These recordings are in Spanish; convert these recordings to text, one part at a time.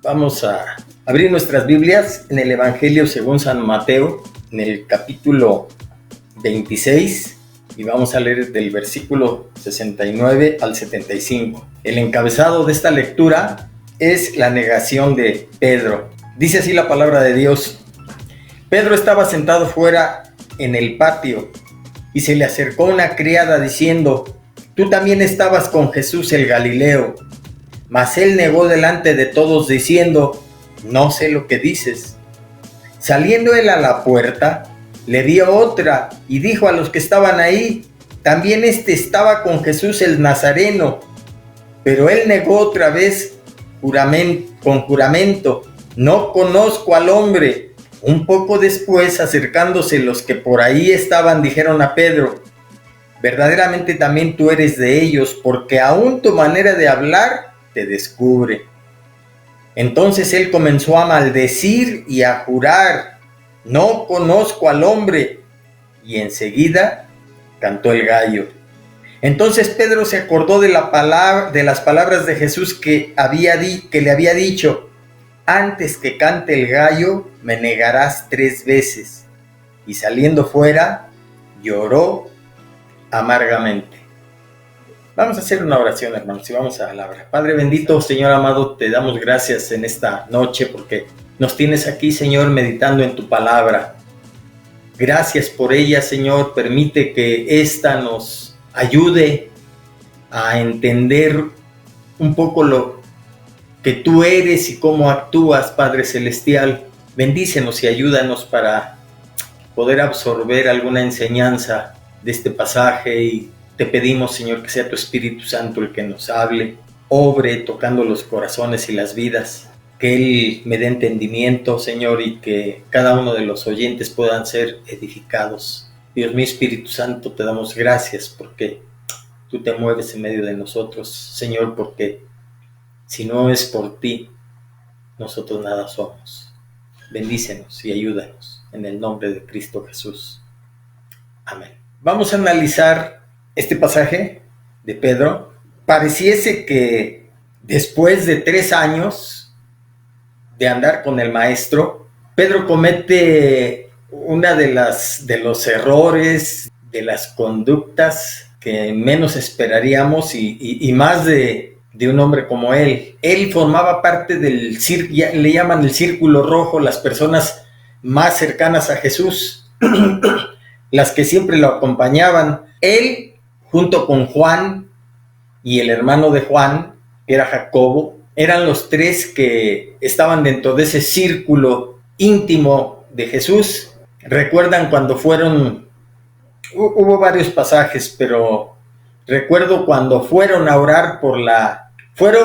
Vamos a abrir nuestras Biblias en el Evangelio según San Mateo, en el capítulo 26, y vamos a leer del versículo 69 al 75. El encabezado de esta lectura es la negación de Pedro. Dice así la palabra de Dios: Pedro estaba sentado fuera en el patio, y se le acercó una criada diciendo: «Tú también estabas con Jesús el Galileo». Mas él negó delante de todos diciendo: «No sé lo que dices». Saliendo él a la puerta, le dio otra y dijo a los que estaban ahí: «También estaba con Jesús el Nazareno». Pero él negó otra vez con juramento: «No conozco al hombre». Un poco después, acercándose los que por ahí estaban, dijeron a Pedro: «Verdaderamente también tú eres de ellos, porque aún tu manera de hablar te descubre». Entonces él comenzó a maldecir y a jurar: «No conozco al hombre». Y enseguida cantó el gallo. Entonces Pedro se acordó de las palabras de Jesús que le había dicho: «Antes que cante el gallo, me negarás 3 veces». Y saliendo fuera, lloró amargamente. Vamos a hacer una oración, hermanos, y vamos a la hora. Padre bendito, Señor amado, te damos gracias en esta noche porque nos tienes aquí, Señor, meditando en tu palabra. Gracias por ella, Señor. Permite que esta nos ayude a entender un poco lo que tú eres y cómo actúas, Padre Celestial. Bendícenos y ayúdanos para poder absorber alguna enseñanza de este pasaje, y te pedimos, Señor, que sea tu Espíritu Santo el que nos hable, obre tocando los corazones y las vidas, que Él me dé entendimiento, Señor, y que cada uno de los oyentes puedan ser edificados. Dios mío, Espíritu Santo, te damos gracias porque tú te mueves en medio de nosotros, Señor, porque si no es por ti, nosotros nada somos. Bendícenos y ayúdanos en el nombre de Cristo Jesús. Amén. Vamos a analizar este pasaje de Pedro. Pareciese que después de 3 años de andar con el maestro, Pedro comete una de los errores, de las conductas que menos esperaríamos, y más de un hombre como él. Él formaba parte del le llaman el círculo rojo, las personas más cercanas a Jesús, las que siempre lo acompañaban. Él, junto con Juan y el hermano de Juan, era Jacobo, eran los 3 que estaban dentro de ese círculo íntimo de Jesús. ¿Recuerdan cuando hubo varios pasajes, pero recuerdo cuando fueron a orar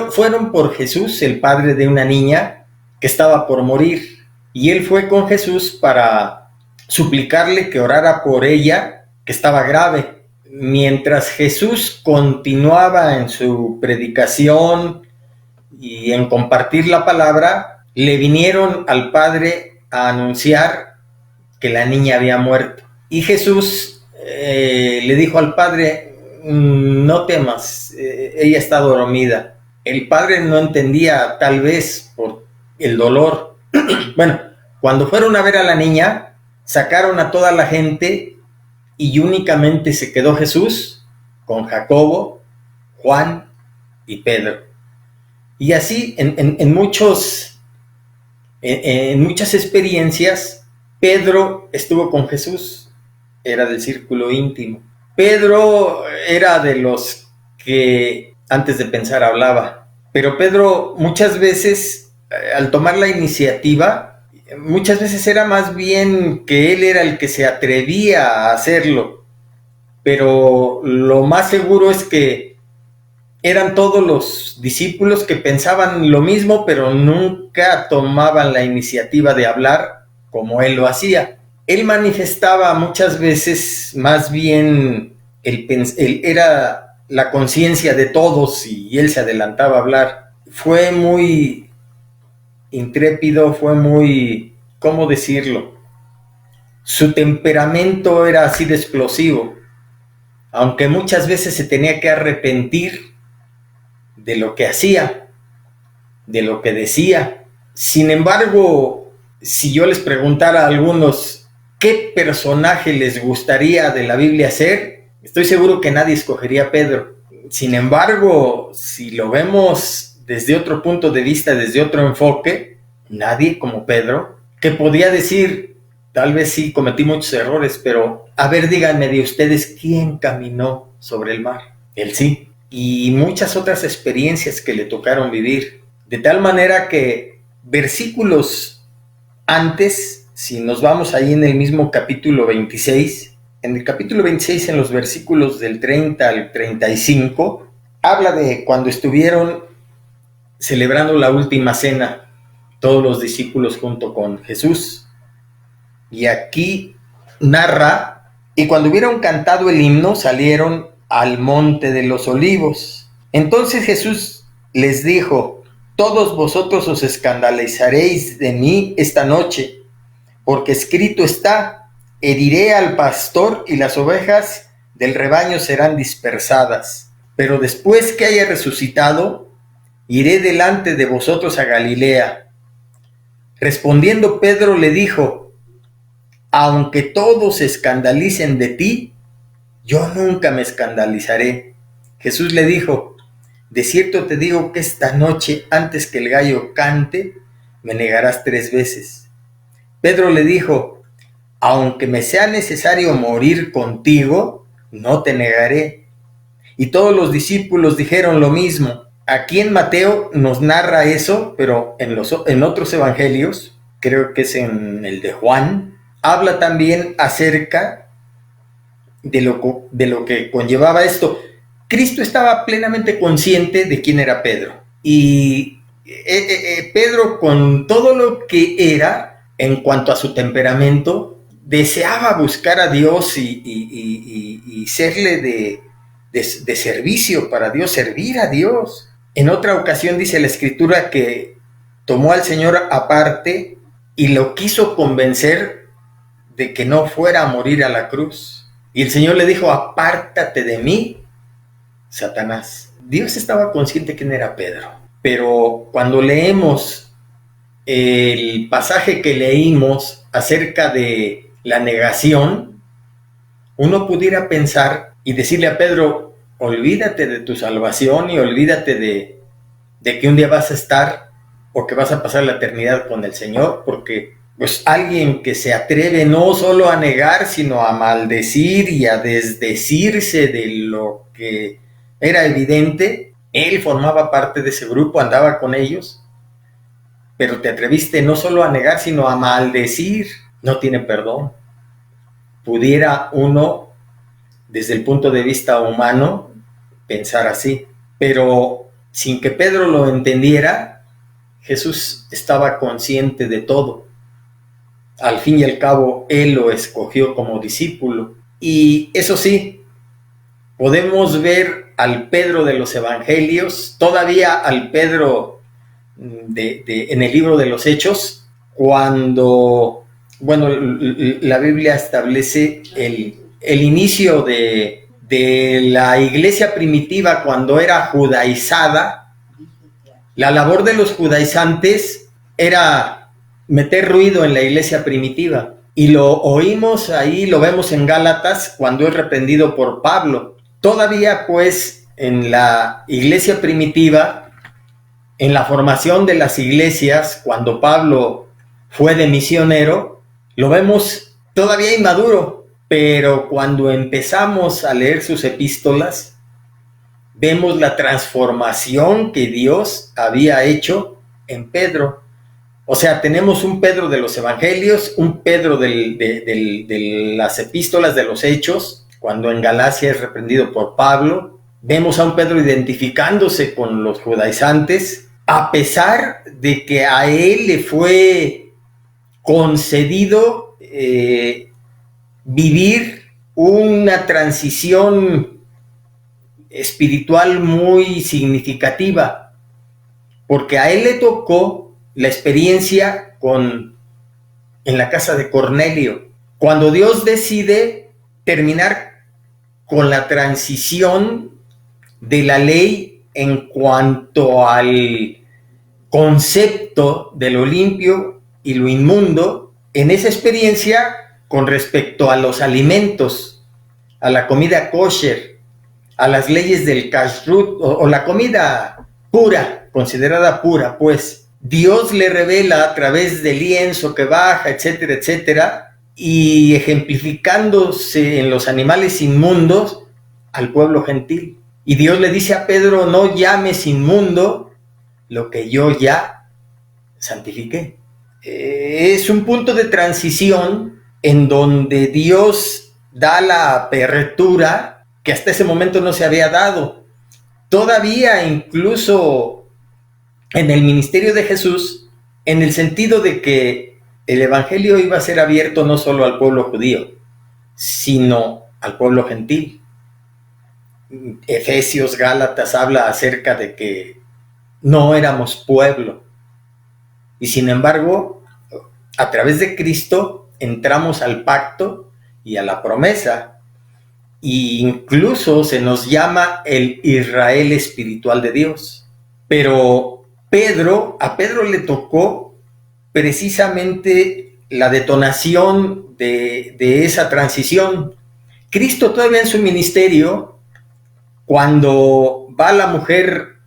fueron por Jesús, el padre de una niña que estaba por morir, y él fue con Jesús para suplicarle que orara por ella, que estaba grave. Mientras Jesús continuaba en su predicación y en compartir la palabra, le vinieron al padre a anunciar que la niña había muerto. Y Jesús le dijo al padre: «No temas, ella está dormida». El padre no entendía, tal vez por el dolor. Bueno, cuando fueron a ver a la niña, sacaron a toda la gente y únicamente se quedó Jesús con Jacobo, Juan y Pedro. Y así en muchas experiencias, Pedro estuvo con Jesús, era del círculo íntimo. Pedro era de los que antes de pensar hablaba, pero Pedro muchas veces, al tomar la iniciativa, muchas veces era más bien que él era el que se atrevía a hacerlo, pero lo más seguro es que eran todos los discípulos que pensaban lo mismo, pero nunca tomaban la iniciativa de hablar como él lo hacía. Él manifestaba muchas veces más bien él era la conciencia de todos, y él se adelantaba a hablar. Fue muy intrépido, fue muy, ¿cómo decirlo? Su temperamento era así de explosivo, aunque muchas veces se tenía que arrepentir de lo que hacía, de lo que decía. Sin embargo, si yo les preguntara a algunos qué personaje les gustaría de la Biblia ser, estoy seguro que nadie escogería a Pedro. Sin embargo, si lo vemos desde otro punto de vista, desde otro enfoque, nadie como Pedro, que podía decir, tal vez sí cometí muchos errores, pero a ver, díganme de ustedes, ¿quién caminó sobre el mar? Él sí. Y muchas otras experiencias que le tocaron vivir. De tal manera que versículos antes, si nos vamos ahí en el mismo capítulo 26, en el capítulo 26, en los versículos del 30 al 35, habla de cuando estuvieron celebrando la última cena, todos los discípulos junto con Jesús. Y aquí narra, y cuando hubieron cantado el himno, salieron al monte de los olivos. Entonces Jesús les dijo: todos vosotros os escandalizaréis de mí esta noche, porque escrito está: heriré al pastor y las ovejas del rebaño serán dispersadas. Pero después que haya resucitado, iré delante de vosotros a Galilea. Respondiendo Pedro le dijo: aunque todos se escandalicen de ti, yo nunca me escandalizaré. Jesús le dijo: de cierto te digo que esta noche, antes que el gallo cante, me negarás 3 veces. Pedro le dijo: aunque me sea necesario morir contigo, no te negaré. Y todos los discípulos dijeron lo mismo. Aquí en Mateo nos narra eso, pero en otros evangelios, creo que es en el de Juan, habla también acerca de lo que conllevaba esto. Cristo estaba plenamente consciente de quién era Pedro. Y Pedro, con todo lo que era en cuanto a su temperamento, deseaba buscar a Dios y serle de servicio para Dios, servir a Dios. En otra ocasión dice la Escritura que tomó al Señor aparte y lo quiso convencer de que no fuera a morir a la cruz. Y el Señor le dijo: apártate de mí, Satanás. Dios estaba consciente quién era Pedro. Pero cuando leemos el pasaje que leímos acerca de la negación, uno pudiera pensar y decirle a Pedro: olvídate de tu salvación y olvídate de que un día vas a estar o que vas a pasar la eternidad con el Señor, porque pues alguien que se atreve no solo a negar, sino a maldecir y a desdecirse de lo que era evidente, él formaba parte de ese grupo, andaba con ellos, pero te atreviste no solo a negar, sino a maldecir, no tiene perdón. Pudiera uno, desde el punto de vista humano, pensar así, pero sin que Pedro lo entendiera, Jesús estaba consciente de todo. Al fin y al cabo, Él lo escogió como discípulo. Y eso sí, podemos ver al Pedro de los Evangelios, todavía al Pedro en el libro de los Hechos, cuando, bueno, la Biblia establece el inicio de la iglesia primitiva cuando era judaizada. La labor de los judaizantes era meter ruido en la iglesia primitiva. Y lo oímos ahí, lo vemos en Gálatas cuando es reprendido por Pablo. Todavía pues en la iglesia primitiva, en la formación de las iglesias, cuando Pablo fue de misionero, lo vemos todavía inmaduro, pero cuando empezamos a leer sus epístolas, vemos la transformación que Dios había hecho en Pedro. O sea, tenemos un Pedro de los Evangelios, un Pedro de las epístolas de los Hechos, cuando en Galacia es reprendido por Pablo. Vemos a un Pedro identificándose con los judaizantes, a pesar de que a él le fue concedido vivir una transición espiritual muy significativa, porque a él le tocó la experiencia en la casa de Cornelio, cuando Dios decide terminar con la transición de la ley en cuanto al concepto de lo limpio y lo inmundo en esa experiencia con respecto a los alimentos, a la comida kosher, a las leyes del kashrut o la comida pura, considerada pura, pues Dios le revela a través del lienzo que baja, etcétera, etcétera, y ejemplificándose en los animales inmundos al pueblo gentil. Y Dios le dice a Pedro: no llames inmundo lo que yo ya santifiqué. Es un punto de transición en donde Dios da la apertura que hasta ese momento no se había dado. Todavía incluso en el ministerio de Jesús, en el sentido de que el evangelio iba a ser abierto no solo al pueblo judío, sino al pueblo gentil. Efesios, Gálatas habla acerca de que no éramos pueblo, y sin embargo, a través de Cristo entramos al pacto y a la promesa, e incluso se nos llama el Israel espiritual de Dios. Pero a Pedro le tocó precisamente la detonación de esa transición. Cristo todavía en su ministerio, cuando va la mujer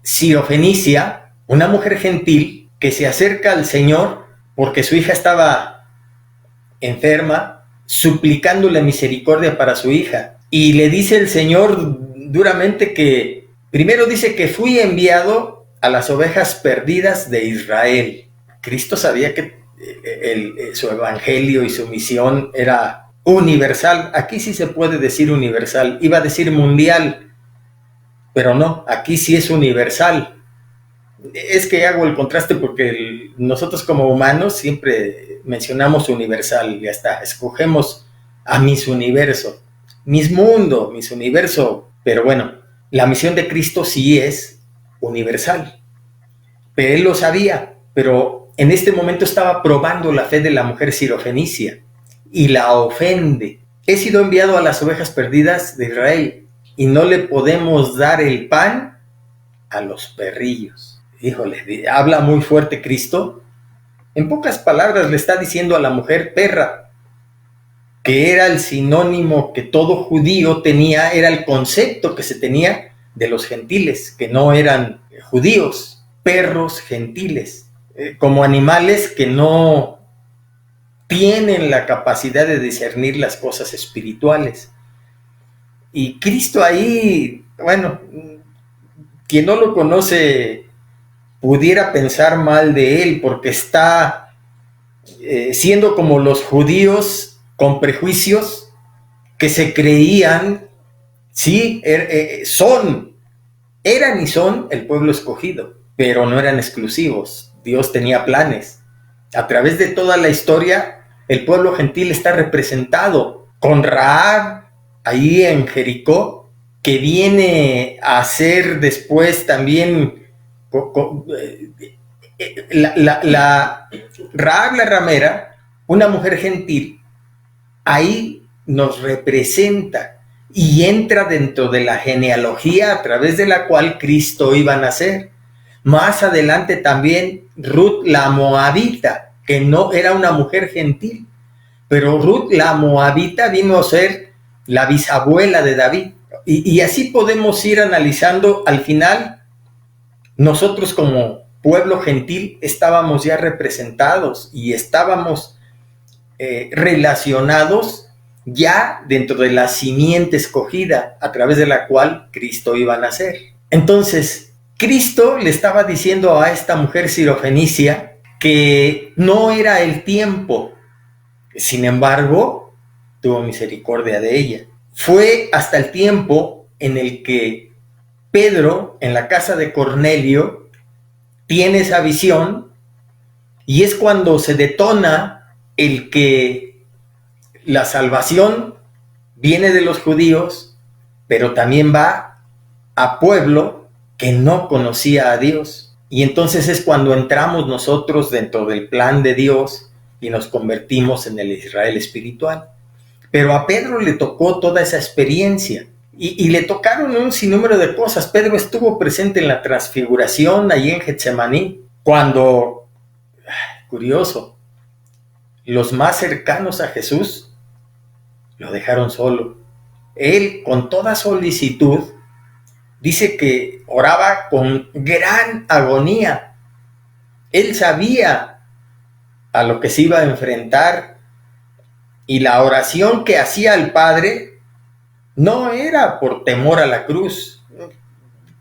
sirofenicia, una mujer gentil que se acerca al Señor porque su hija estaba enferma, suplicándole misericordia para su hija, y le dice el Señor duramente que, primero dice que fui enviado a las ovejas perdidas de Israel. Cristo sabía que su evangelio y su misión era universal. Aquí sí se puede decir universal, iba a decir mundial, pero no, aquí sí es universal. Es que hago el contraste porque nosotros como humanos siempre mencionamos universal y hasta escogemos a Miss Universo, Miss Mundo, Miss Universo, pero bueno, la misión de Cristo sí es universal. Pero él lo sabía, pero en este momento estaba probando la fe de la mujer sirofenicia y la ofende. He sido enviado a las ovejas perdidas de Israel y no le podemos dar el pan a los perrillos. Híjole, habla muy fuerte Cristo. En pocas palabras le está diciendo a la mujer perra, que era el sinónimo que todo judío tenía, era el concepto que se tenía de los gentiles, que no eran judíos, perros gentiles, como animales que no tienen la capacidad de discernir las cosas espirituales. Y Cristo ahí, bueno, quien no lo conoce pudiera pensar mal de él porque está siendo como los judíos con prejuicios que se creían, sí, eran y son el pueblo escogido, pero no eran exclusivos. Dios tenía planes. A través de toda la historia, el pueblo gentil está representado con Rahab ahí en Jericó, que viene a ser después también Rahab la ramera, una mujer gentil, ahí nos representa y entra dentro de la genealogía a través de la cual Cristo iba a nacer. Más adelante también Ruth la moabita, que no era una mujer gentil, pero Ruth la moabita vino a ser la bisabuela de David. Y así podemos ir analizando. Al final, nosotros como pueblo gentil estábamos ya representados y estábamos relacionados ya dentro de la simiente escogida a través de la cual Cristo iba a nacer. Entonces, Cristo le estaba diciendo a esta mujer sirofenicia que no era el tiempo. Sin embargo, tuvo misericordia de ella. Fue hasta el tiempo en el que Pedro, en la casa de Cornelio, tiene esa visión, y es cuando se detona el que la salvación viene de los judíos, pero también va a pueblo que no conocía a Dios. Y entonces es cuando entramos nosotros dentro del plan de Dios y nos convertimos en el Israel espiritual. Pero a Pedro le tocó toda esa experiencia y le tocaron un sinnúmero de cosas. Pedro estuvo presente en la transfiguración allí en Getsemaní, cuando, curioso, los más cercanos a Jesús lo dejaron solo. Él, con toda solicitud, dice que oraba con gran agonía. Él sabía a lo que se iba a enfrentar, y la oración que hacía al Padre no era por temor a la cruz.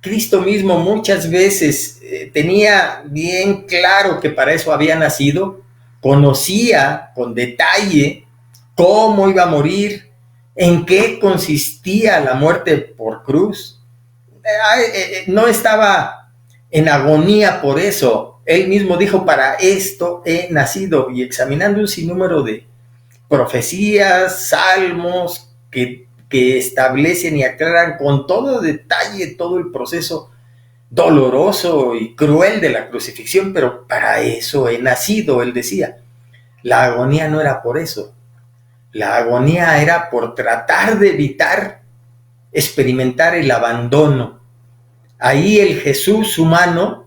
Cristo mismo muchas veces tenía bien claro que para eso había nacido, conocía con detalle cómo iba a morir, en qué consistía la muerte por cruz. No estaba en agonía por eso. Él mismo dijo: para esto he nacido. Y examinando un sinnúmero de profecías, salmos que establecen y aclaran con todo detalle todo el proceso doloroso y cruel de la crucifixión, pero para eso he nacido, él decía. La agonía no era por eso. La agonía era por tratar de evitar experimentar el abandono. Ahí el Jesús humano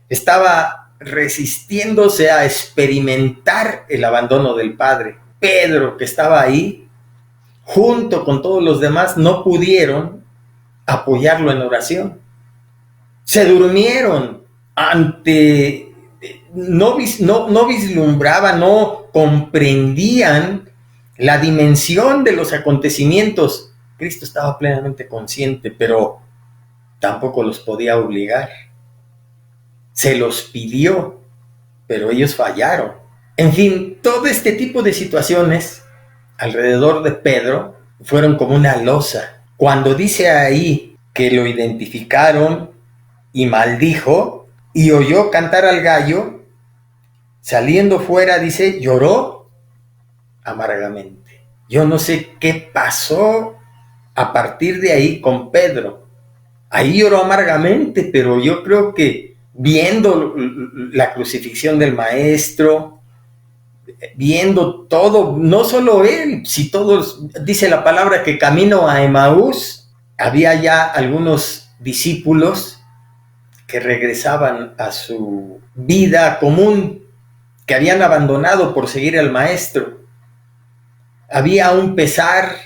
estaba resistiéndose a experimentar el abandono del Padre. Pedro, que estaba ahí, junto con todos los demás, no pudieron apoyarlo en oración. Se durmieron ante, no vislumbraban, no comprendían la dimensión de los acontecimientos. Cristo estaba plenamente consciente, pero tampoco los podía obligar. Se los pidió, pero ellos fallaron. En fin, todo este tipo de situaciones alrededor de Pedro fueron como una losa. Cuando dice ahí que lo identificaron y maldijo y oyó cantar al gallo, saliendo fuera, dice, lloró amargamente. Yo no sé qué pasó a partir de ahí con Pedro. Ahí lloró amargamente, pero yo creo que viendo la crucifixión del Maestro, viendo todo, no solo él, si todos, dice la palabra que camino a Emaús, había ya algunos discípulos que regresaban a su vida común, que habían abandonado por seguir al Maestro. Había un pesar,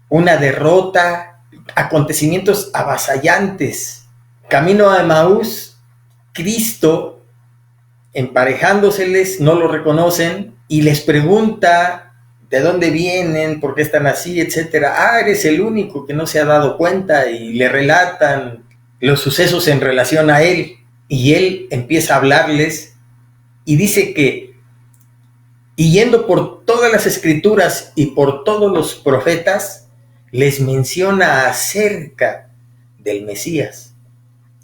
una derrota, acontecimientos avasallantes. Camino a Emaús, Cristo, emparejándoseles, no lo reconocen y les pregunta de dónde vienen, por qué están así, etcétera. Eres el único que no se ha dado cuenta, y le relatan los sucesos en relación a él, y él empieza a hablarles y dice que, y yendo por todas las escrituras y por todos los profetas, les menciona acerca del Mesías.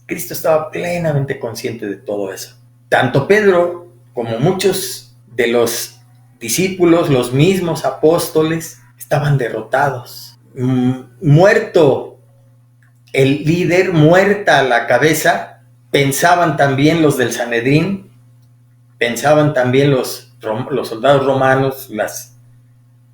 Cristo estaba plenamente consciente de todo eso. Tanto Pedro como muchos de los discípulos, los mismos apóstoles, estaban derrotados. Muerto el líder, muerta la cabeza, pensaban también los del Sanedrín, pensaban también los soldados romanos, las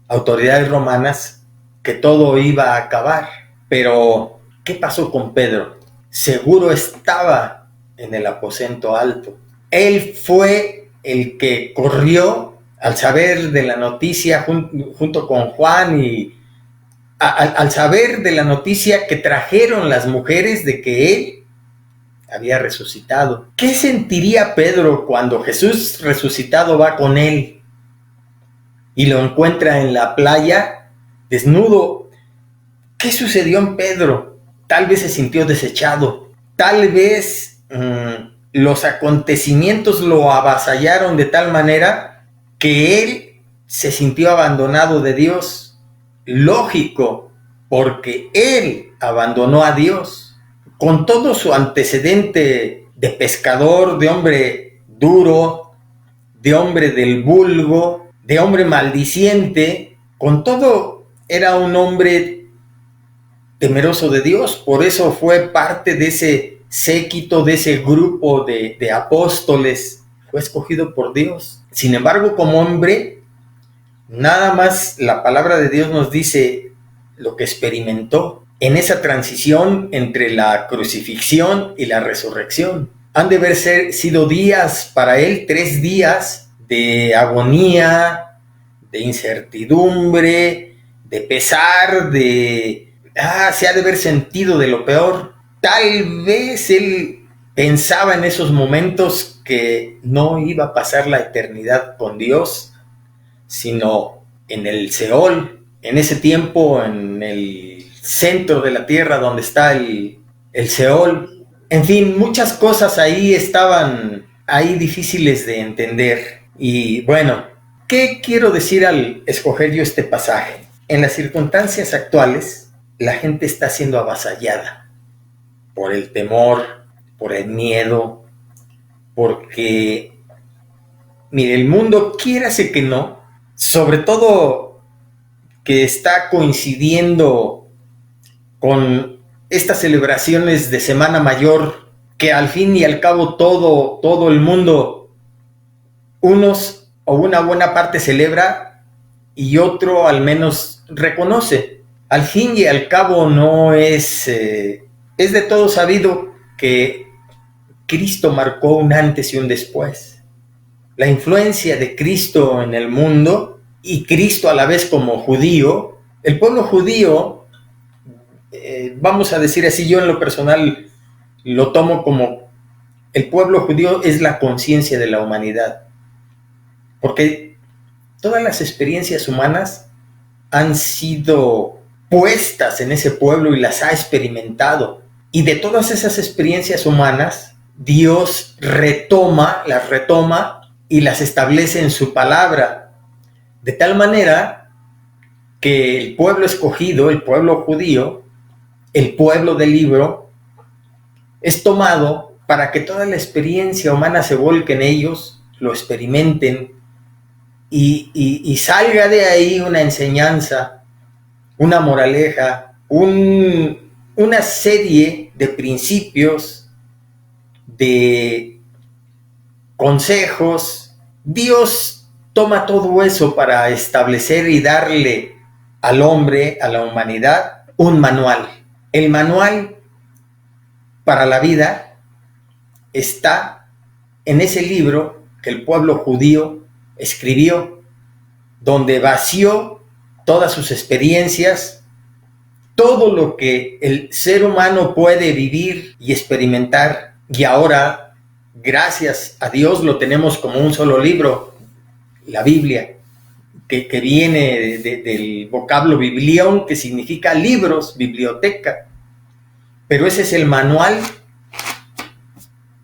autoridades romanas, que todo iba a acabar. Pero, ¿qué pasó con Pedro? Seguro estaba en el aposento alto. Él fue el que corrió al saber de la noticia junto con Juan, y al saber de la noticia que trajeron las mujeres de que él había resucitado. ¿Qué sentiría Pedro cuando Jesús resucitado va con él y lo encuentra en la playa desnudo? ¿Qué sucedió en Pedro? Tal vez se sintió desechado, tal vez los acontecimientos lo avasallaron de tal manera que él se sintió abandonado de Dios. Lógico, porque él abandonó a Dios. Con todo su antecedente de pescador, de hombre duro, de hombre del vulgo, de hombre maldiciente, con todo era un hombre temeroso de Dios. Por eso fue parte de ese séquito, de ese grupo de apóstoles. Fue escogido por Dios. Sin embargo, como hombre, nada más la palabra de Dios nos dice, lo que experimentó en esa transición entre la crucifixión y la resurrección. Han de haber sido días para él, 3 días de agonía, de incertidumbre, de pesar, se ha de haber sentido de lo peor. Tal vez él pensaba en esos momentos que no iba a pasar la eternidad con Dios, sino en el Seol, en ese tiempo en el centro de la tierra donde está el Seol. En fin, muchas cosas ahí estaban ahí difíciles de entender. Y bueno, ¿qué quiero decir al escoger yo este pasaje? En las circunstancias actuales, la gente está siendo avasallada por el temor, por el miedo, porque, mire, el mundo, quiérase que no, sobre todo que está coincidiendo con estas celebraciones de Semana Mayor, que al fin y al cabo todo el mundo, unos o una buena parte celebra y otro al menos reconoce. Al fin y al cabo no es de todo sabido que Cristo marcó un antes y un después. La influencia de Cristo en el mundo y Cristo a la vez como judío, el pueblo judío, vamos a decir así, yo en lo personal lo tomo como el pueblo judío es la conciencia de la humanidad, porque todas las experiencias humanas han sido puestas en ese pueblo y las ha experimentado, y de todas esas experiencias humanas Dios las retoma y las establece en su palabra, de tal manera que el pueblo escogido, el pueblo judío, el pueblo del libro, es tomado para que toda la experiencia humana se volque en ellos, lo experimenten y salga de ahí una enseñanza, una moraleja, una serie de principios, de consejos. Dios toma todo eso para establecer y darle al hombre, a la humanidad, un manual. El manual para la vida está en ese libro que el pueblo judío escribió, donde vació todas sus experiencias, todo lo que el ser humano puede vivir y experimentar, y ahora, gracias a Dios, lo tenemos como un solo libro, la Biblia, que viene del vocablo biblión, que significa libros, biblioteca. Pero ese es el manual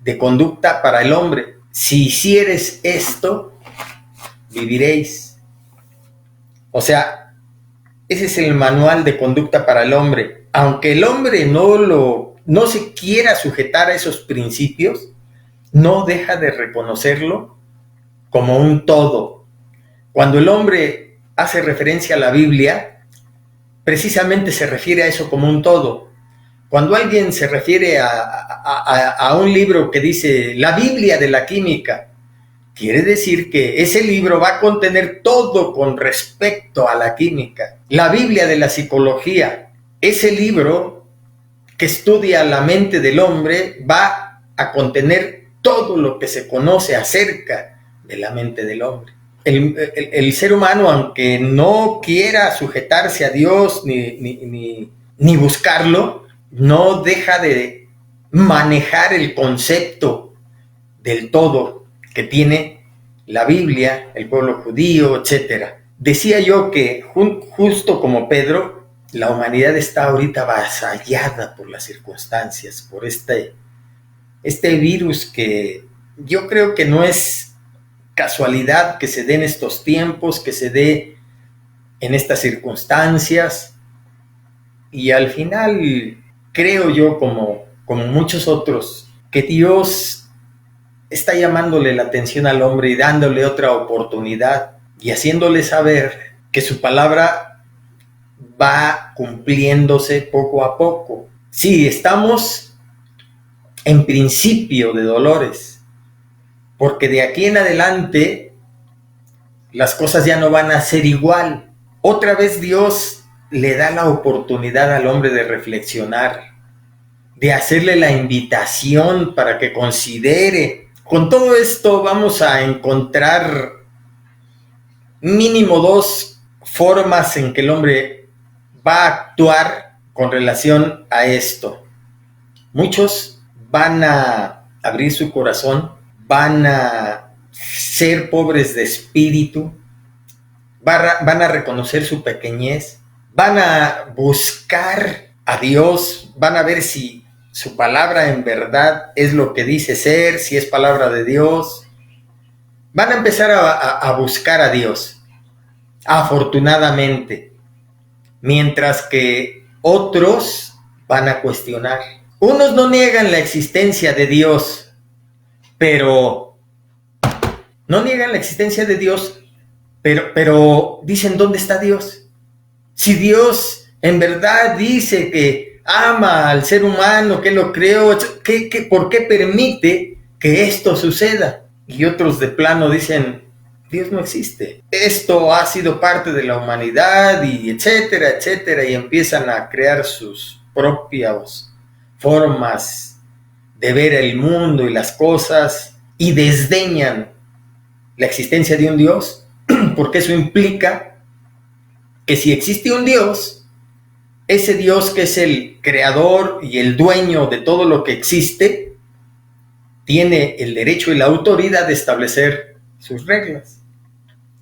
de conducta para el hombre. Si hicieres esto, viviréis. O sea, ese es el manual de conducta para el hombre. Aunque el hombre no se quiera sujetar a esos principios, no deja de reconocerlo como un todo. Cuando el hombre hace referencia a la Biblia, precisamente se refiere a eso como un todo. Cuando alguien se refiere a un libro que dice la Biblia de la química, quiere decir que ese libro va a contener todo con respecto a la química. La Biblia de la psicología, ese libro que estudia la mente del hombre, va a contener todo lo que se conoce acerca de la mente del hombre. El ser humano, aunque no quiera sujetarse a Dios ni buscarlo, no deja de manejar el concepto del todo que tiene la Biblia, el pueblo judío, etc. Decía yo que justo como Pedro, la humanidad está ahorita avasallada por las circunstancias, por este virus que yo creo que no es casualidad que se dé en estos tiempos, que se dé en estas circunstancias, y al final creo yo, como muchos otros, que Dios está llamándole la atención al hombre y dándole otra oportunidad y haciéndole saber que su palabra va cumpliéndose poco a poco. Sí, estamos en principio de dolores, porque de aquí en adelante las cosas ya no van a ser igual. Otra vez Dios le da la oportunidad al hombre de reflexionar, de hacerle la invitación para que considere. Con todo esto vamos a encontrar mínimo dos formas en que el hombre va a actuar con relación a esto. Muchos van a abrir su corazón, van a ser pobres de espíritu, van a reconocer su pequeñez, van a buscar a Dios, van a ver si su palabra en verdad es lo que dice ser, si es palabra de Dios. Van a empezar a buscar a Dios, afortunadamente, mientras que otros van a cuestionar. Unos no niegan la existencia de Dios, pero no niegan la existencia de Dios, pero dicen, ¿dónde está Dios? Si Dios en verdad dice que ama al ser humano, que lo creó, ¿por qué permite que esto suceda? Y otros de plano dicen, Dios no existe. Esto ha sido parte de la humanidad y etcétera, etcétera, y empiezan a crear sus propias formas de ver el mundo y las cosas y desdeñan la existencia de un Dios, porque eso implica que si existe un Dios, ese Dios que es el creador y el dueño de todo lo que existe, tiene el derecho y la autoridad de establecer sus reglas.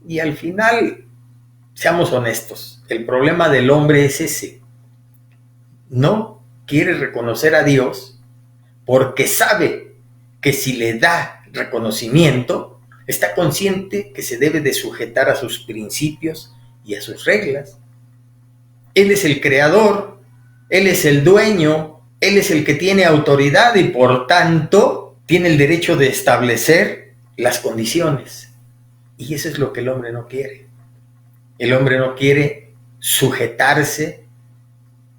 Y al final, seamos honestos, el problema del hombre es ese. No quiere reconocer a Dios porque sabe que si le da reconocimiento, está consciente que se debe de sujetar a sus principios y a sus reglas. Él es el creador, Él es el dueño, Él es el que tiene autoridad y por tanto tiene el derecho de establecer las condiciones. Y eso es lo que el hombre no quiere. El hombre no quiere sujetarse,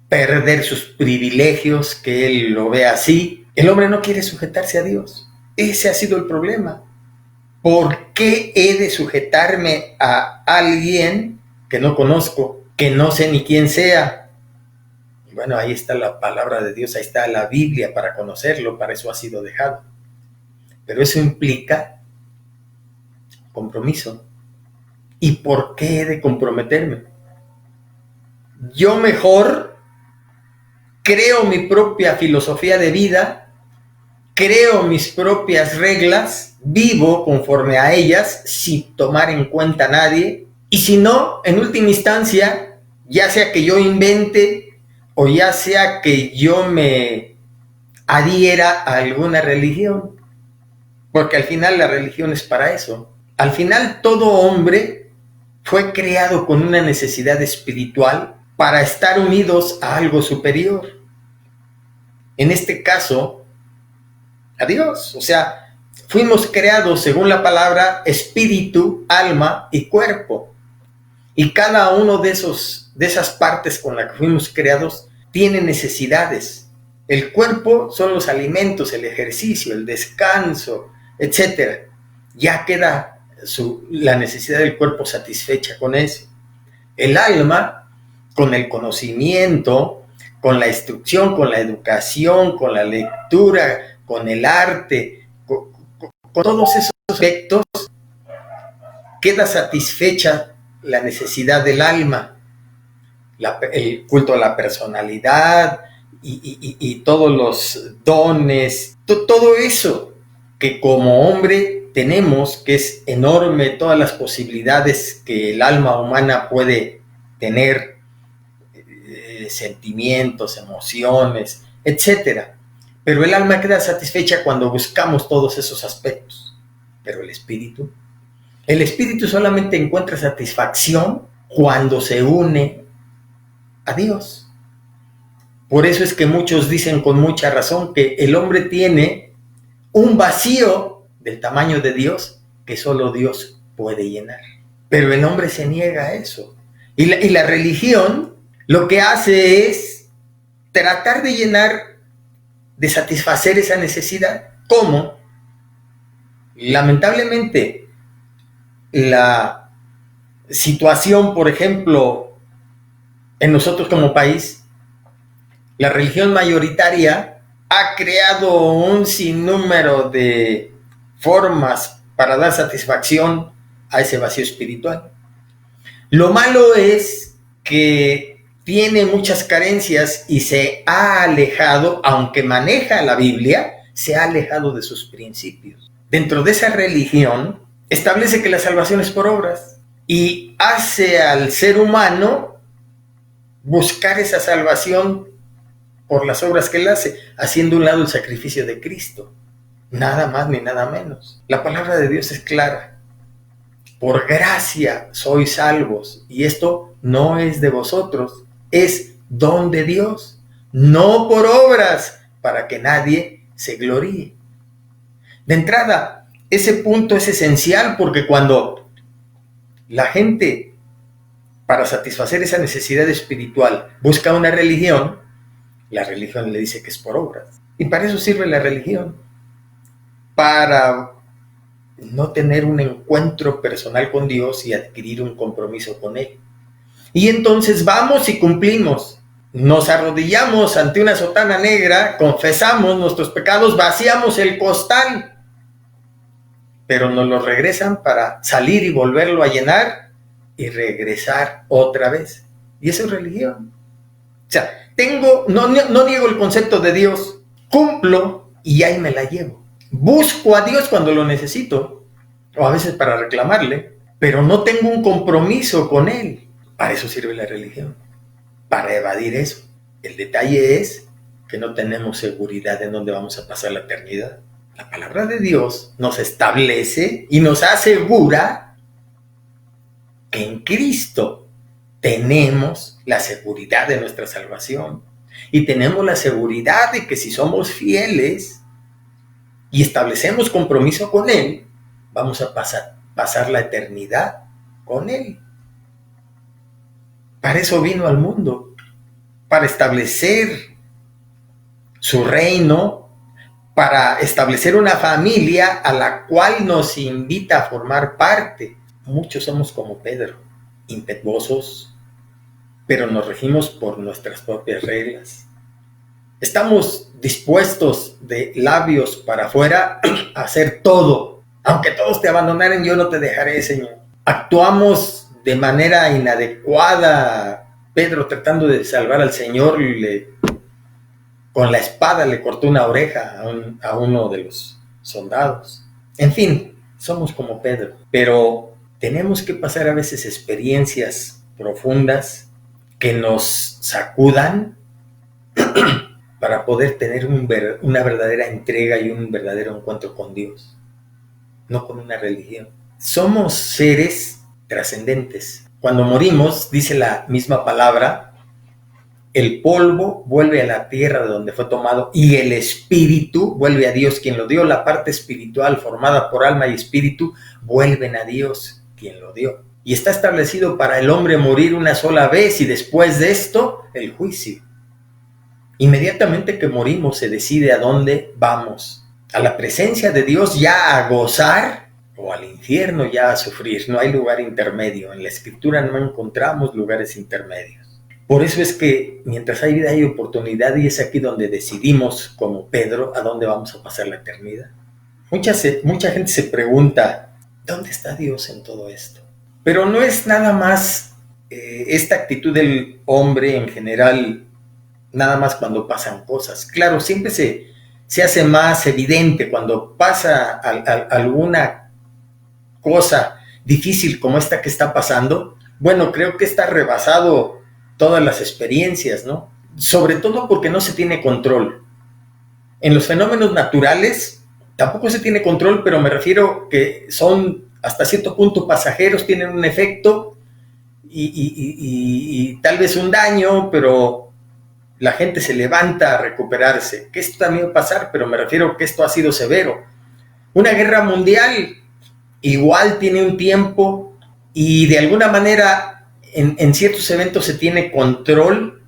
perder sus privilegios, que él lo ve así. El hombre no quiere sujetarse a Dios. Ese ha sido el problema. ¿Por qué he de sujetarme a alguien que no conozco, que no sé ni quién sea? Bueno, ahí está la palabra de Dios, ahí está la Biblia para conocerlo, para eso ha sido dejado. Pero eso implica compromiso. ¿Y por qué he de comprometerme? Yo mejor creo mi propia filosofía de vida, creo mis propias reglas, vivo conforme a ellas sin tomar en cuenta a nadie, y si no, en última instancia, ya sea que yo invente o ya sea que yo me adhiera a alguna religión, porque al final la religión es para eso. Al final todo hombre fue creado con una necesidad espiritual para estar unidos a algo superior. En este caso, a Dios. O sea, fuimos creados según la palabra espíritu, alma y cuerpo. Y cada uno de esas partes con las que fuimos creados tiene necesidades. El cuerpo son los alimentos, el ejercicio, el descanso, etc. Ya queda la necesidad del cuerpo satisfecha con eso. El alma, con el conocimiento, con la instrucción, con la educación, con la lectura, con el arte, con todos esos aspectos, queda satisfecha la necesidad del alma, el culto a la personalidad y todos los dones, todo eso que como hombre tenemos, que es enorme, todas las posibilidades que el alma humana puede tener, sentimientos, emociones, etcétera. Pero el alma queda satisfecha cuando buscamos todos esos aspectos. Pero el espíritu solamente encuentra satisfacción cuando se une a Dios. Por eso es que muchos dicen con mucha razón que el hombre tiene un vacío del tamaño de Dios que solo Dios puede llenar. Pero el hombre se niega a eso. Y la religión lo que hace es tratar de llenar, de satisfacer esa necesidad. ¿Cómo? Lamentablemente, la situación, por ejemplo, En nosotros como país, la religión mayoritaria ha creado un sinnúmero de formas para dar satisfacción a ese vacío espiritual. Lo malo es que tiene muchas carencias y se ha alejado, aunque maneja la Biblia, se ha alejado de sus principios. Dentro de esa religión establece que la salvación es por obras y hace al ser humano buscar esa salvación por las obras que él hace, haciendo a un lado el sacrificio de Cristo. Nada más ni nada menos. La palabra de Dios es clara. Por gracia sois salvos, y esto no es de vosotros, es don de Dios, no por obras, para que nadie se gloríe. De entrada, ese punto es esencial porque cuando la gente, para satisfacer esa necesidad espiritual, busca una religión, la religión le dice que es por obras. Y para eso sirve la religión, para no tener un encuentro personal con Dios y adquirir un compromiso con Él. Y entonces vamos y cumplimos. Nos arrodillamos ante una sotana negra, confesamos nuestros pecados, vaciamos el costal, pero nos lo regresan para salir y volverlo a llenar y regresar otra vez. Y eso es religión. O sea, no niego el concepto de Dios, cumplo y ahí me la llevo. Busco a Dios cuando lo necesito, o a veces para reclamarle, pero no tengo un compromiso con Él. Para eso sirve la religión, para evadir eso. El detalle es que no tenemos seguridad en dónde vamos a pasar la eternidad. La palabra de Dios nos establece y nos asegura que en Cristo tenemos la seguridad de nuestra salvación y tenemos la seguridad de que si somos fieles y establecemos compromiso con Él, vamos a pasar la eternidad con Él. Para eso vino al mundo, para establecer su reino, para establecer una familia a la cual nos invita a formar parte. Muchos somos como Pedro, impetuosos, pero nos regimos por nuestras propias reglas. Estamos dispuestos de labios para afuera a hacer todo. Aunque todos te abandonaren, yo no te dejaré, Señor. Actuamos de manera inadecuada. Pedro, tratando de salvar al Señor, con la espada le cortó una oreja a uno de los soldados. En fin, somos como Pedro. Pero tenemos que pasar a veces experiencias profundas que nos sacudan para poder tener una verdadera entrega y un verdadero encuentro con Dios, no con una religión. Somos seres trascendentes. Cuando morimos, dice la misma palabra, el polvo vuelve a la tierra de donde fue tomado y el espíritu vuelve a Dios quien lo dio. La parte espiritual formada por alma y espíritu vuelven a Dios quien lo dio. Y está establecido para el hombre morir una sola vez y después de esto el juicio. Inmediatamente que morimos se decide a dónde vamos. A la presencia de Dios, ya a gozar, o al infierno ya a sufrir. No hay lugar intermedio. En la Escritura no encontramos lugares intermedios. Por eso es que mientras hay vida hay oportunidad, y es aquí donde decidimos, como Pedro, a dónde vamos a pasar la eternidad. Mucha gente se pregunta, ¿dónde está Dios en todo esto? Pero no es nada más esta actitud del hombre en general, nada más cuando pasan cosas. Claro, siempre se hace más evidente cuando pasa alguna cosa difícil como esta que está pasando. Bueno, creo que está rebasado todas las experiencias, ¿no? Sobre todo porque no se tiene control. En los fenómenos naturales tampoco se tiene control, pero me refiero que son hasta cierto punto pasajeros, tienen un efecto y tal vez un daño, pero la gente se levanta a recuperarse. Que esto también va a pasar, pero me refiero que esto ha sido severo. Una guerra mundial igual tiene un tiempo y de alguna manera en ciertos eventos se tiene control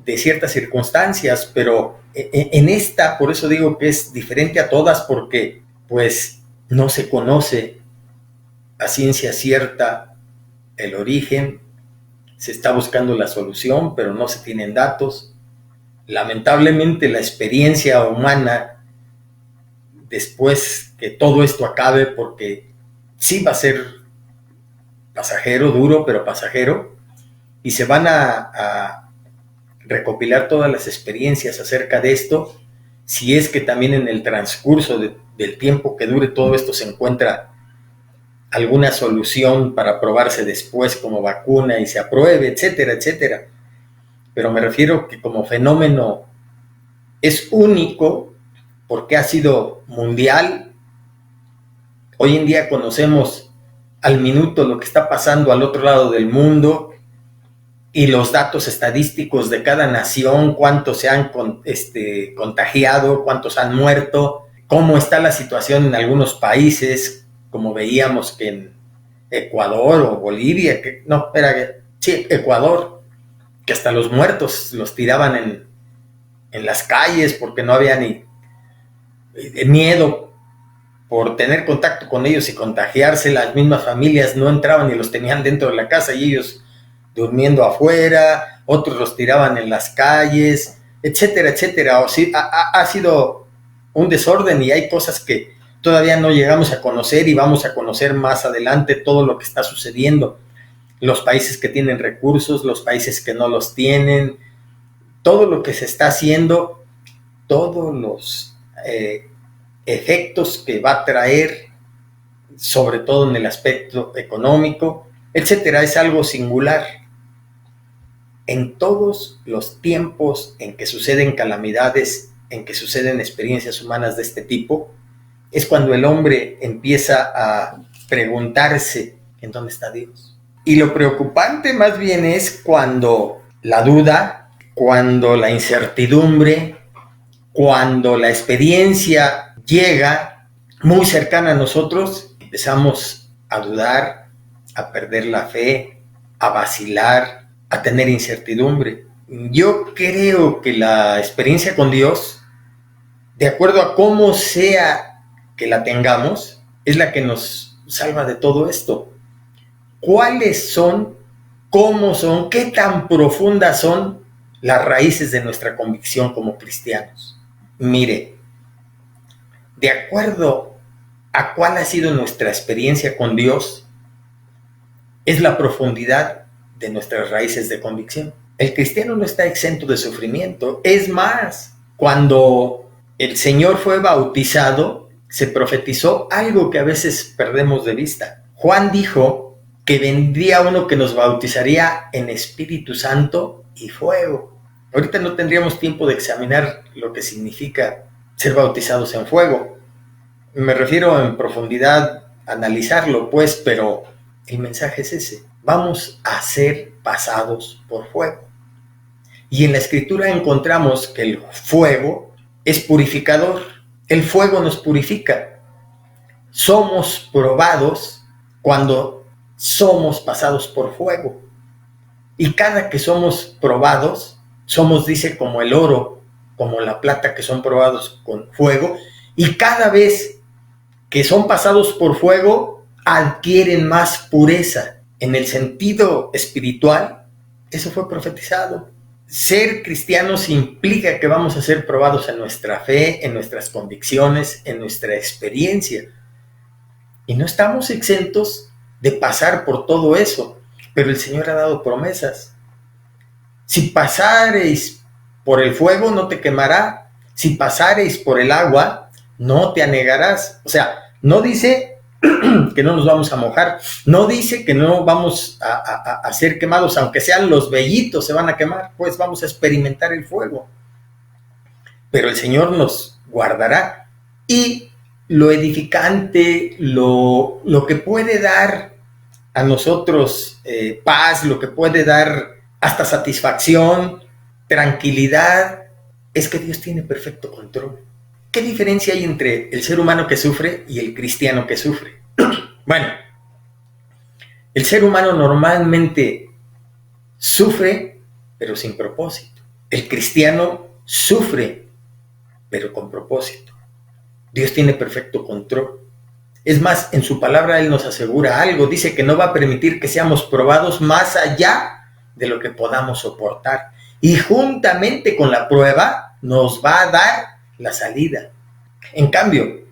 de ciertas circunstancias, pero en esta, por eso digo que es diferente a todas, porque pues no se conoce a ciencia cierta el origen se está buscando la solución, pero no se tienen datos. Lamentablemente la experiencia humana, después que todo esto acabe, porque sí va a ser pasajero, duro, pero pasajero, y se van a recopilar todas las experiencias acerca de esto, si es que también en el transcurso del tiempo que dure todo esto se encuentra alguna solución para probarse después como vacuna y se apruebe, etcétera, etcétera. Pero me refiero que como fenómeno es único porque ha sido mundial. Hoy en día conocemos al minuto lo que está pasando al otro lado del mundo y los datos estadísticos de cada nación, cuántos se han contagiado, cuántos han muerto, cómo está la situación en algunos países, como veíamos que en Ecuador o Bolivia, Ecuador, que hasta los muertos los tiraban en las calles porque no había ni miedo por tener contacto con ellos y contagiarse. Las mismas familias no entraban y los tenían dentro de la casa y ellos durmiendo afuera, otros los tiraban en las calles, etcétera, etcétera. O sí, ha sido un desorden y hay cosas que todavía no llegamos a conocer y vamos a conocer más adelante todo lo que está sucediendo. Los países que tienen recursos, los países que no los tienen, todo lo que se está haciendo, todos los efectos que va a traer, sobre todo en el aspecto económico, etcétera, es algo singular. En todos los tiempos en que suceden calamidades, en que suceden experiencias humanas de este tipo, es cuando el hombre empieza a preguntarse ¿en dónde está Dios? Y lo preocupante más bien es cuando la duda, cuando la incertidumbre, cuando la experiencia llega muy cercana a nosotros, empezamos a dudar, a perder la fe, a vacilar, a tener incertidumbre. Yo creo que la experiencia con Dios, de acuerdo a cómo sea que la tengamos, es la que nos salva de todo esto. ¿Cuáles son, cómo son, qué tan profundas son las raíces de nuestra convicción como cristianos? Mire, de acuerdo a cuál ha sido nuestra experiencia con Dios, es la profundidad de nuestras raíces de convicción. El cristiano no está exento de sufrimiento. Es más, cuando el Señor fue bautizado, se profetizó algo que a veces perdemos de vista. Juan dijo que vendría uno que nos bautizaría en Espíritu Santo y fuego. Ahorita no tendríamos tiempo de examinar lo que significa ser bautizados en fuego. Me refiero en profundidad a analizarlo, pues, pero el mensaje es ese. Vamos a ser pasados por fuego. Y en la Escritura encontramos que el fuego es purificador. El fuego nos purifica. Somos probados cuando somos pasados por fuego. Y cada que somos probados, somos, dice, como el oro, como la plata, que son probados con fuego. Y cada vez que son pasados por fuego, adquieren más pureza. En el sentido espiritual, eso fue profetizado. Ser cristianos implica que vamos a ser probados en nuestra fe, en nuestras convicciones, en nuestra experiencia. Y no estamos exentos de pasar por todo eso, pero el Señor ha dado promesas. Si pasareis por el fuego, no te quemará. Si pasareis por el agua, no te anegarás. O sea, no dice que no nos vamos a mojar, no dice que no vamos a ser quemados, aunque sean los vellitos se van a quemar, pues vamos a experimentar el fuego. Pero el Señor nos guardará. Y lo edificante, lo que puede dar a nosotros paz, lo que puede dar hasta satisfacción, tranquilidad, es que Dios tiene perfecto control. ¿Qué diferencia hay entre el ser humano que sufre y el cristiano que sufre? Bueno, el ser humano normalmente sufre, pero sin propósito. El cristiano sufre, pero con propósito. Dios tiene perfecto control. Es más, en su palabra Él nos asegura algo. Dice que no va a permitir que seamos probados más allá de lo que podamos soportar. Y juntamente con la prueba nos va a dar la salida. En cambio,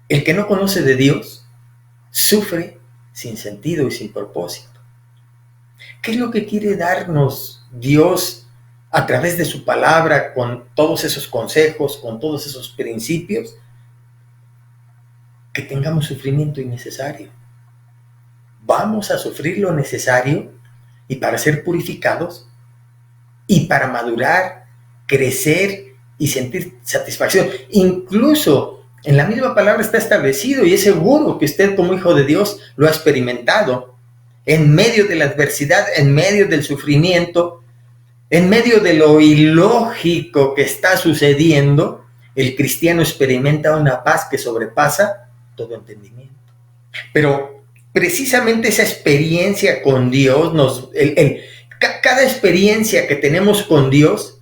el que no conoce de Dios sufre sin sentido y sin propósito. ¿Qué es lo que quiere darnos Dios a través de su palabra, con todos esos consejos, con todos esos principios? Que tengamos sufrimiento innecesario. Vamos a sufrir lo necesario y para ser purificados y para madurar, crecer y sentir satisfacción. Incluso en la misma palabra está establecido y es seguro que usted como hijo de Dios lo ha experimentado. En medio de la adversidad, en medio del sufrimiento, en medio de lo ilógico que está sucediendo, el cristiano experimenta una paz que sobrepasa todo entendimiento. Pero precisamente esa experiencia con Dios, cada experiencia que tenemos con Dios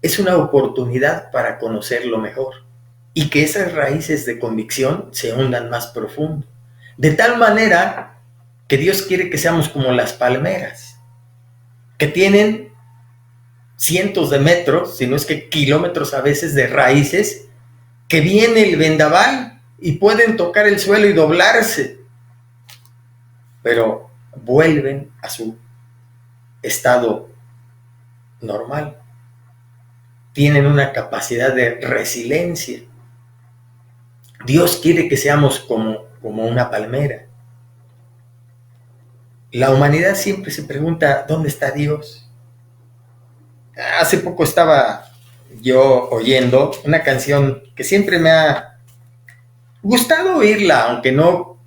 es una oportunidad para conocerlo mejor y que esas raíces de convicción se hundan más profundo. De tal manera que Dios quiere que seamos como las palmeras, que tienen cientos de metros, si no es que kilómetros a veces de raíces, que viene el vendaval y pueden tocar el suelo y doblarse, pero vuelven a su estado normal. Tienen una capacidad de resiliencia. Dios quiere que seamos como una palmera. La humanidad siempre se pregunta, ¿dónde está Dios? Hace poco estaba yo oyendo una canción que siempre me ha gustado oírla, aunque no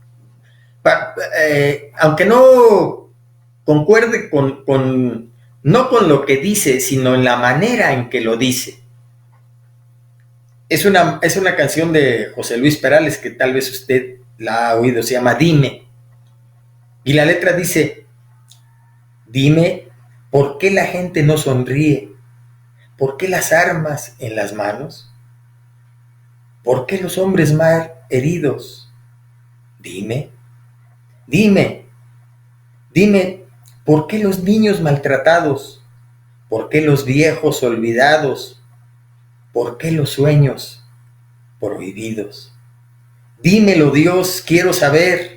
concuerde no con lo que dice, sino en la manera en que lo dice. Es una canción de José Luis Perales que tal vez usted la ha oído, se llama Dime. Y la letra dice, dime, ¿por qué la gente no sonríe? ¿Por qué las armas en las manos? ¿Por qué los hombres mal heridos? Dime, dime, dime, ¿por qué los niños maltratados? ¿Por qué los viejos olvidados? ¿Por qué los sueños prohibidos? Dímelo, Dios, quiero saber.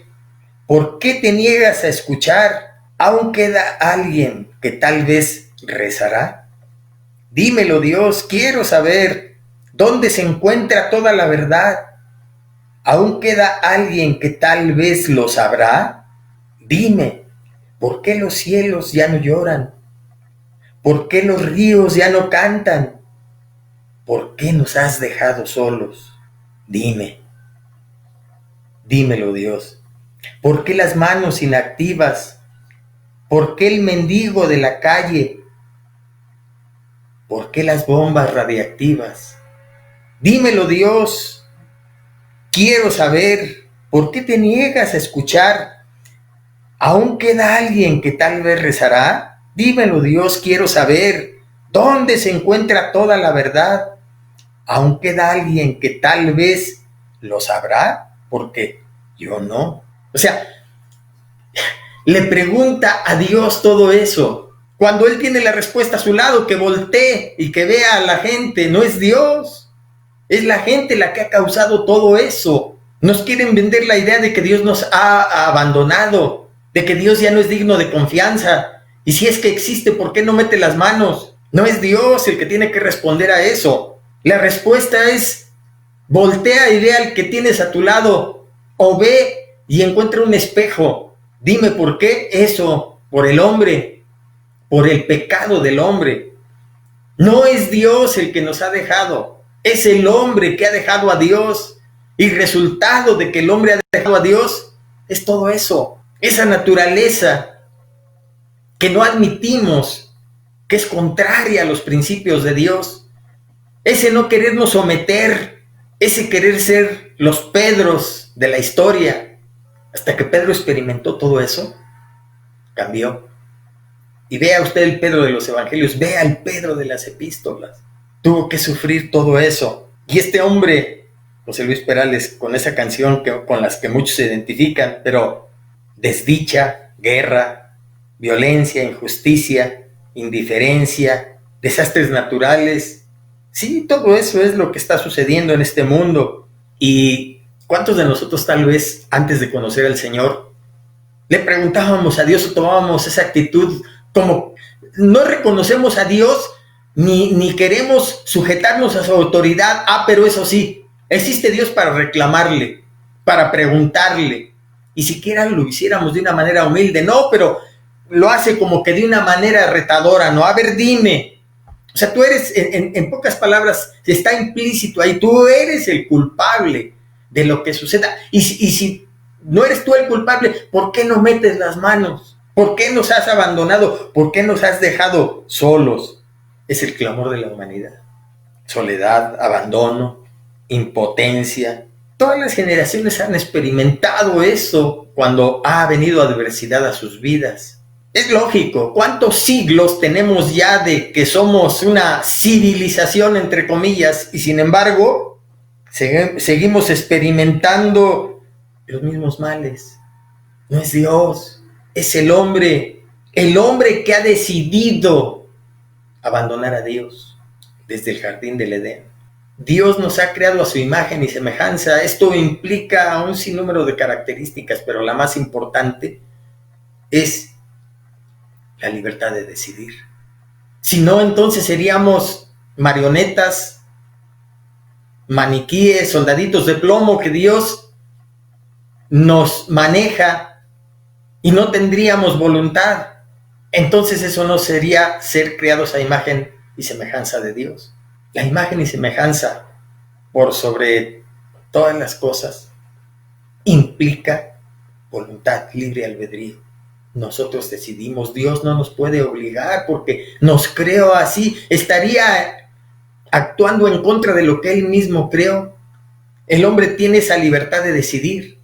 ¿Por qué te niegas a escuchar? ¿Aún queda alguien que tal vez rezará? Dímelo, Dios, quiero saber. ¿Dónde se encuentra toda la verdad? ¿Aún queda alguien que tal vez lo sabrá? Dime, ¿por qué los cielos ya no lloran? ¿Por qué los ríos ya no cantan? ¿Por qué nos has dejado solos? Dime, dímelo, Dios. ¿Por qué las manos inactivas? ¿Por qué el mendigo de la calle? ¿Por qué las bombas radiactivas? Dímelo, Dios. Quiero saber. ¿Por qué te niegas a escuchar? ¿Aún queda alguien que tal vez rezará? Dímelo, Dios, quiero saber. ¿Dónde se encuentra toda la verdad? ¿Aún queda alguien que tal vez lo sabrá? Porque yo no. O sea, le pregunta a Dios todo eso. Cuando Él tiene la respuesta a su lado, que voltee y que vea a la gente, no es Dios. Es la gente la que ha causado todo eso. Nos quieren vender la idea de que Dios nos ha abandonado, de que Dios ya no es digno de confianza. Y si es que existe, ¿por qué no mete las manos? No es Dios el que tiene que responder a eso. La respuesta es, voltea y ve al que tienes a tu lado, o ve y encuentra un espejo. Dime por qué eso, por el hombre, por el pecado del hombre. No es Dios el que nos ha dejado, es el hombre que ha dejado a Dios. Y resultado de que el hombre ha dejado a Dios es todo eso, esa naturaleza que no admitimos, que es contraria a los principios de Dios, ese no querernos someter, ese querer ser los Pedros de la historia. Hasta que Pedro experimentó todo eso, cambió. Y vea usted el Pedro de los evangelios, vea el Pedro de las epístolas. Tuvo que sufrir todo eso. Y este hombre, José Luis Perales, con esa canción con las que muchos se identifican, pero desdicha, guerra, violencia, injusticia, indiferencia, desastres naturales. Sí, todo eso es lo que está sucediendo en este mundo. ¿Y cuántos de nosotros tal vez antes de conocer al Señor le preguntábamos a Dios o tomábamos esa actitud como no reconocemos a Dios ni queremos sujetarnos a su autoridad? Pero eso sí, existe Dios para reclamarle, para preguntarle, y siquiera lo hiciéramos de una manera humilde. No, pero lo hace como que de una manera retadora, ¿no? A ver, dime. O sea, tú eres, en pocas palabras, está implícito ahí, tú eres el culpable de lo que suceda. Y si no eres tú el culpable, ¿por qué no metes las manos? ¿Por qué nos has abandonado? ¿Por qué nos has dejado solos? Es el clamor de la humanidad. Soledad, abandono, impotencia. Todas las generaciones han experimentado eso cuando ha venido adversidad a sus vidas. Es lógico, ¿cuántos siglos tenemos ya de que somos una civilización, entre comillas, y sin embargo seguimos experimentando los mismos males? No es Dios, es el hombre que ha decidido abandonar a Dios desde el jardín del Edén. Dios nos ha creado a su imagen y semejanza. Esto implica un sinnúmero de características, pero la más importante es la libertad de decidir. Si no, entonces seríamos marionetas, maniquíes, soldaditos de plomo que Dios nos maneja y no tendríamos voluntad. Entonces eso no sería ser creados a imagen y semejanza de Dios. La imagen y semejanza, por sobre todas las cosas, implica voluntad, libre albedrío. Nosotros decidimos, Dios no nos puede obligar porque nos creó así, estaría actuando en contra de lo que Él mismo creó. El hombre tiene esa libertad de decidir.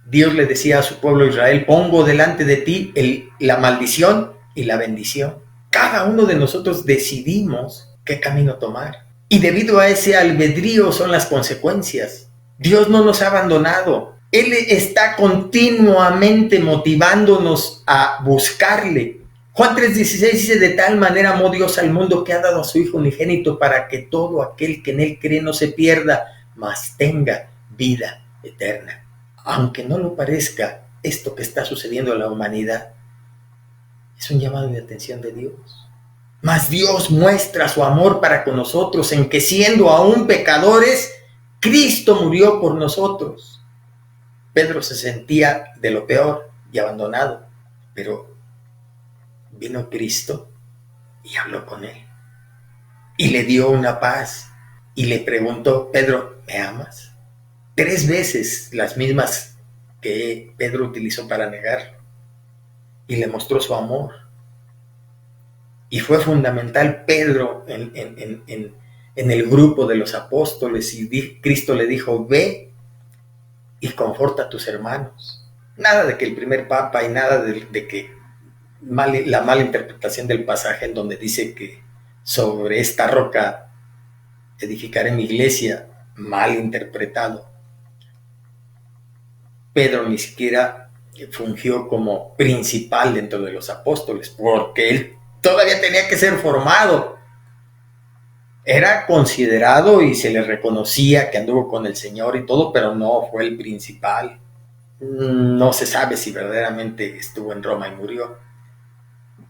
Dios le decía a su pueblo Israel, pongo delante de ti la maldición y la bendición. Cada uno de nosotros decidimos qué camino tomar. Y debido a ese albedrío son las consecuencias. Dios no nos ha abandonado. Él está continuamente motivándonos a buscarle. Juan 3:16 dice, de tal manera amó Dios al mundo que ha dado a su Hijo unigénito para que todo aquel que en Él cree no se pierda, mas tenga vida eterna. Aunque no lo parezca, esto que está sucediendo a la humanidad es un llamado de atención de Dios. Mas Dios muestra su amor para con nosotros en que siendo aún pecadores, Cristo murió por nosotros. Pedro se sentía de lo peor y abandonado, pero vino Cristo y habló con él. Y le dio una paz y le preguntó, Pedro, ¿me amas? 3 veces las mismas que Pedro utilizó para negarlo. Y le mostró su amor. Y fue fundamental Pedro en el grupo de los apóstoles, y Cristo le dijo, ve y conforta a tus hermanos. Nada de que el primer papa y nada de que la mala interpretación del pasaje en donde dice que sobre esta roca edificaré mi iglesia, mal interpretado. Pedro ni siquiera fungió como principal dentro de los apóstoles, porque él todavía tenía que ser formado. Era considerado y se le reconocía que anduvo con el Señor y todo, pero no fue el principal. No se sabe si verdaderamente estuvo en Roma y murió.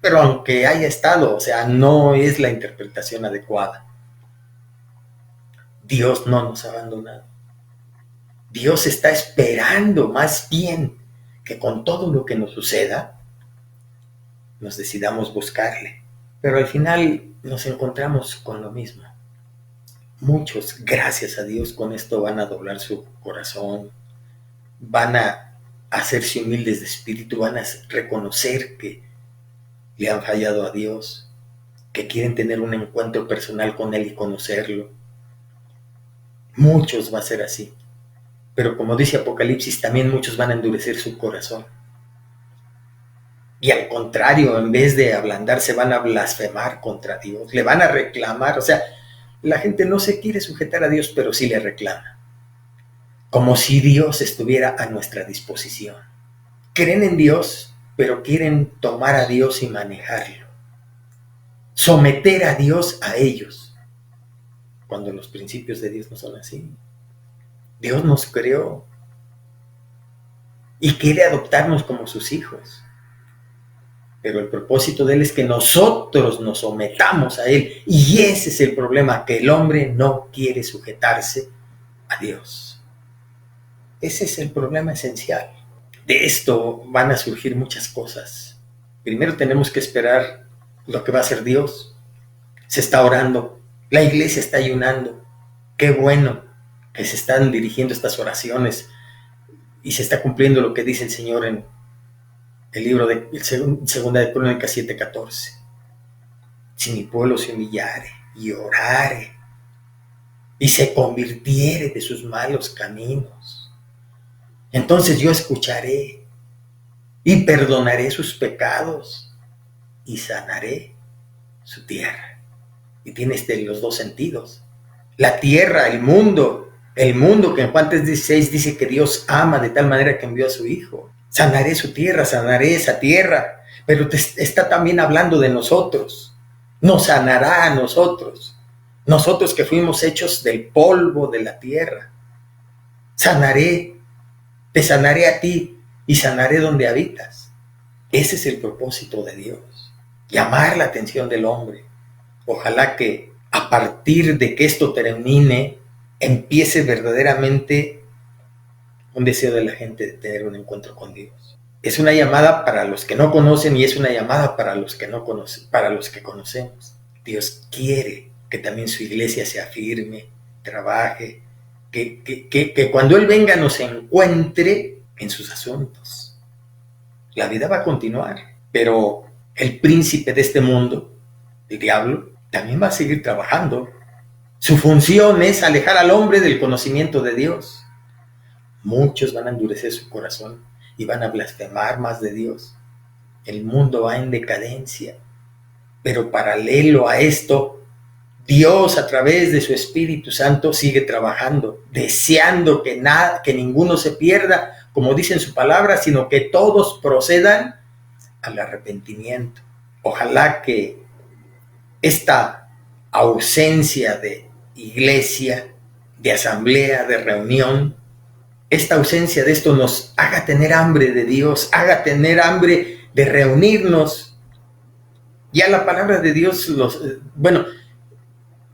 Pero aunque haya estado, o sea, no es la interpretación adecuada. Dios no nos ha abandonado. Dios está esperando más bien que con todo lo que nos suceda, nos decidamos buscarle. Pero al final nos encontramos con lo mismo. Muchos, gracias a Dios, con esto van a doblar su corazón, van a hacerse humildes de espíritu, van a reconocer que le han fallado a Dios, que quieren tener un encuentro personal con Él y conocerlo. Muchos va a ser así. Pero como dice Apocalipsis, también muchos van a endurecer su corazón. Y al contrario, en vez de ablandarse, van a blasfemar contra Dios, le van a reclamar. O sea, la gente no se quiere sujetar a Dios, pero sí le reclama. Como si Dios estuviera a nuestra disposición. ¿Creen en Dios? pero quieren tomar a Dios y manejarlo, someter a Dios a ellos, cuando los principios de Dios no son así. Dios nos creó y quiere adoptarnos como sus hijos. Pero el propósito de Él es que nosotros nos sometamos a Él. Y ese es el problema, que el hombre no quiere sujetarse a Dios. Ese es el problema esencial. De esto van a surgir muchas cosas. Primero tenemos que esperar lo que va a hacer Dios. Se está orando, la iglesia está ayunando. Qué bueno que se están dirigiendo estas oraciones y se está cumpliendo lo que dice el Señor en el libro de Segunda de Crónicas 7:14. Si mi pueblo se humillare y orare y se convirtiere de sus malos caminos, entonces yo escucharé y perdonaré sus pecados y sanaré su tierra. Y tiene los dos sentidos. La tierra, el mundo que en Juan 3:16 dice que Dios ama de tal manera que envió a su Hijo. Sanaré su tierra, sanaré esa tierra, pero está también hablando de nosotros. Nos sanará a nosotros que fuimos hechos del polvo de la tierra. Te sanaré a ti y sanaré donde habitas. Ese es el propósito de Dios, llamar la atención del hombre. Ojalá que a partir de que esto termine, empiece verdaderamente un deseo de la gente de tener un encuentro con Dios. Es una llamada para los que no conocen y es una llamada para los que no conocen, para los que conocemos. Dios quiere que también su iglesia se afirme, trabaje, que cuando Él venga nos encuentre en sus asuntos. La vida va a continuar, pero el príncipe de este mundo, el diablo, también va a seguir trabajando. Su función es alejar al hombre del conocimiento de Dios. Muchos van a endurecer su corazón y van a blasfemar más de Dios. El mundo va en decadencia, pero paralelo a esto, Dios a través de su Espíritu Santo sigue trabajando, deseando que ninguno se pierda, como dice en su palabra, sino que todos procedan al arrepentimiento. Ojalá que esta ausencia de iglesia, de asamblea, de reunión, esta ausencia de esto nos haga tener hambre de Dios, haga tener hambre de reunirnos. Ya la palabra de Dios,